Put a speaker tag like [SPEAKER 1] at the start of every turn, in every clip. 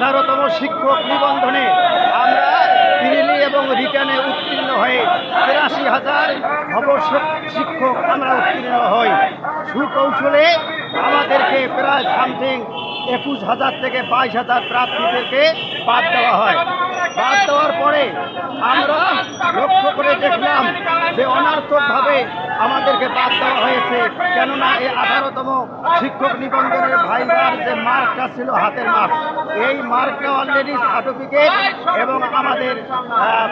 [SPEAKER 1] 18তম শিক্ষক নিবন্ধনে আমরা প্রিলি এবং রিটার্নে উত্তীর্ণ হয়ে ৮৩,০০০ শিক্ষক আমরা উত্তীর্ণ হই। সুকৌশলে আমাদেরকে প্রায় সামথিং ২১,০০০ থেকে ২২,০০০ প্রার্থীদেরকে বাদ দেওয়া হয়। বাদ দেওয়ার পরে আমরা লক্ষ্য করে দেখলাম যে অনার্থকভাবে আমাদেরকে বাদ দেওয়া হয়েছে, কেননা এই 18তম শিক্ষক নিবন্ধনের ভাইবার যে মার্কটা ছিল, হাতের মার্ক, এই মার্কটা অলরেডি সার্টিফিকেট এবং আমাদের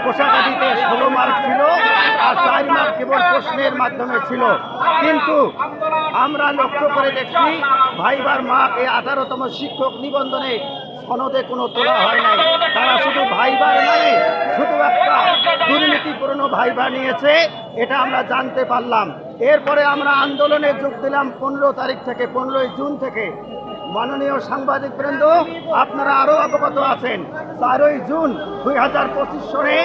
[SPEAKER 1] কোষাগারিতে 16 মার্ক ছিল, আর 4 মার্ক কেবল প্রশ্নের মাধ্যমে ছিল। কিন্তু আমরা লক্ষ্য করে দেখছি ভাইবার মার্ক এই 18তম শিক্ষক নিবন্ধনে সনদে কোনো তোলা হয় নাই। তারা শুধু ভাইবার মানে শুধু একটা দুর্নীতিপূর্ণ ভাইবা নিয়েছে, এটা আমরা জানতে পারলাম। এরপরে আমরা আন্দোলনে যোগ দিলাম 15 তারিখ থেকে, 15ই জুন থেকে। মাননীয় সাংবাদিকবৃন্দ, আপনারা আরও অবগত আছেন, 4ই জুন 2025 সনে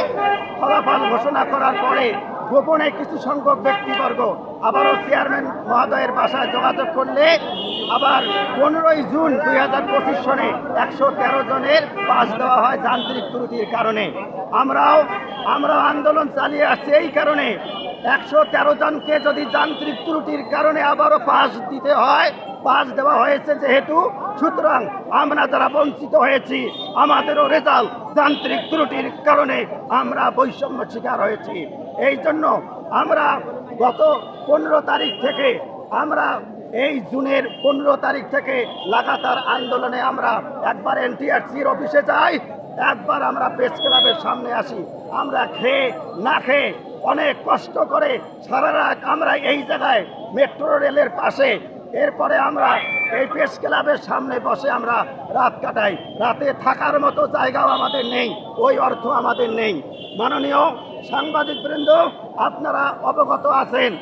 [SPEAKER 1] ফলাফল ঘোষণা করার পরে গোপনে কিছু সংখ্যক ব্যক্তিবর্গ আবারও চেয়ারম্যান মহোদয়ের বাসায় যোগাযোগ করলে আবার 15ই জুন 2025 সনে 113 জনের পাস দেওয়া হয় যান্ত্রিক ত্রুটির কারণে। আমরাও আন্দোলন চালিয়ে আসছি এই কারণে। 113 জনকে যদি যান্ত্রিক ত্রুটির কারণে আবারও পাস দিতে হয়, পাস দেওয়া হয়েছে যেহেতু, সুতরাং আমরা যারা বঞ্চিত হয়েছি আমাদেরও রেজাল্ট যান্ত্রিক ত্রুটির কারণে আমরা বৈষম্য শিকার হয়েছি। এই জন্য আমরা গত 15 তারিখ থেকে, আমরা এই জুনের 15 তারিখ থেকে লাগাতার আন্দোলনে আমরা একবার এনটিআরসির অফিসে যাই, একবার আমরা প্রেস ক্লাবের সামনে আসি। আমরা খেয়ে না খেয়ে অনেক কষ্ট করে সারা রাত আমরা এই জায়গায় মেট্রো রেলের পাশে, এরপরে আমরা এই প্রেস ক্লাবের সামনে বসে আমরা রাত কাটাই। রাতে থাকার মতো জায়গাও আমাদের নেই, ওই অর্থ আমাদের নেই। মাননীয় সাংবাদিকবৃন্দ, আপনারা অবগত আছেন,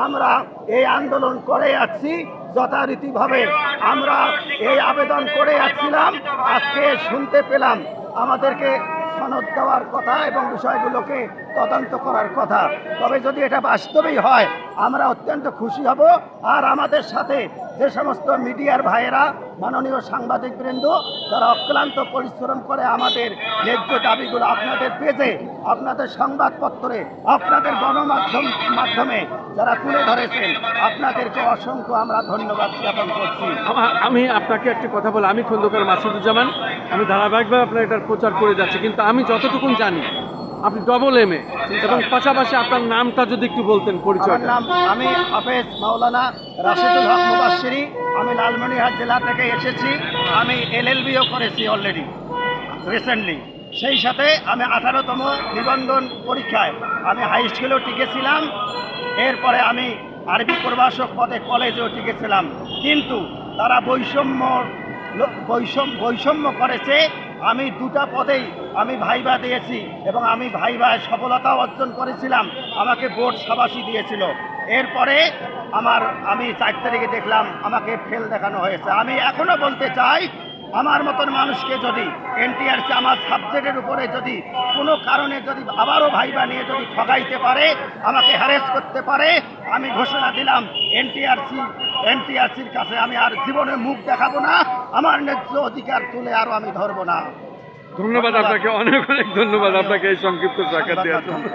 [SPEAKER 1] আমরা এই আন্দোলন করে আসছি যথারীতিভাবে। আমরা এই আবেদন করে আসছিলাম, আজকে শুনতে পেলাম আমাদেরকে সনদ দেওয়ার কথা এবং বিষয়গুলোকে তদন্ত করার কথা। তবে যদি এটা বাস্তবেই হয় আমরা অত্যন্ত খুশি হব। আর আমাদের সাথে যে সমস্ত মিডিয়ার ভাইয়েরা, মাননীয় সাংবাদিকবৃন্দ, যারা অক্লান্ত পরিশ্রম করে আমাদের ন্যায্য দাবিগুলো আপনাদের পেজে, আপনাদের সংবাদপত্রে, আপনাদের মাধ্যমে যারা তুলে ধরেছেন, আপনাদেরকে অসংখ্য আমরা ধন্যবাদ জ্ঞাপন করছি।
[SPEAKER 2] আমি আপনাকে একটি কথা বলি, আমি খন্দকার মাসুদুজ্জামান, আমি ধারাবাহিকভাবে আপনার এটার প্রচার করে যাচ্ছি, কিন্তু আমি যতটুকু জানি আপনি ডবল MA এবং পাশাপাশি আপনার নামটা যদি একটু বলতেন, পরিচয়।
[SPEAKER 1] নাম আমি হাফেজ মাওলানা রাশেদুল হক মুবাশশিরি, আমি লালমনিরহাট জেলা থেকে এসেছি। আমি LLBও করেছি অলরেডি রিসেন্টলি। সেই সাথে আমি 18তম নিবন্ধন পরীক্ষায় আমি হাই স্কুলেও টিকেছিলাম, এরপরে আমি আরবি প্রভাষক পদে কলেজেও টিকেছিলাম। কিন্তু তারা বৈষম্য করেছে। আমি দুটা পদেই আমি ভাইবা দিয়েছি এবং আমি ভাইবায় সফলতা অর্জন করেছিলাম, আমাকে বোর্ড শাবাশি দিয়েছিল। এরপরে আমি 4 তারিখে দেখলাম আমাকে ফেল দেখানো হয়েছে। আমি এখনও বলতে চাই, আমার মতন মানুষকে যদি এনটিআরসি আমার সাবজেক্টের উপরে যদি কোনো কারণে যদি আবারও ভাইবা নিয়ে যদি ঠকাইতে পারে, আমাকে হ্যারেস করতে পারে, আমি ঘোষণা দিলাম এনটিআরসির কাছে আমি আর জীবনে মুখ দেখাবো না, আমার ন্যায্য অধিকার তুলে আরও আমি ধরবো না।
[SPEAKER 2] ধন্যবাদ আপনাকে, অনেক অনেক ধন্যবাদ আপনাকে এই সংক্ষিপ্ত সাক্ষাৎ দেওয়ার জন্য।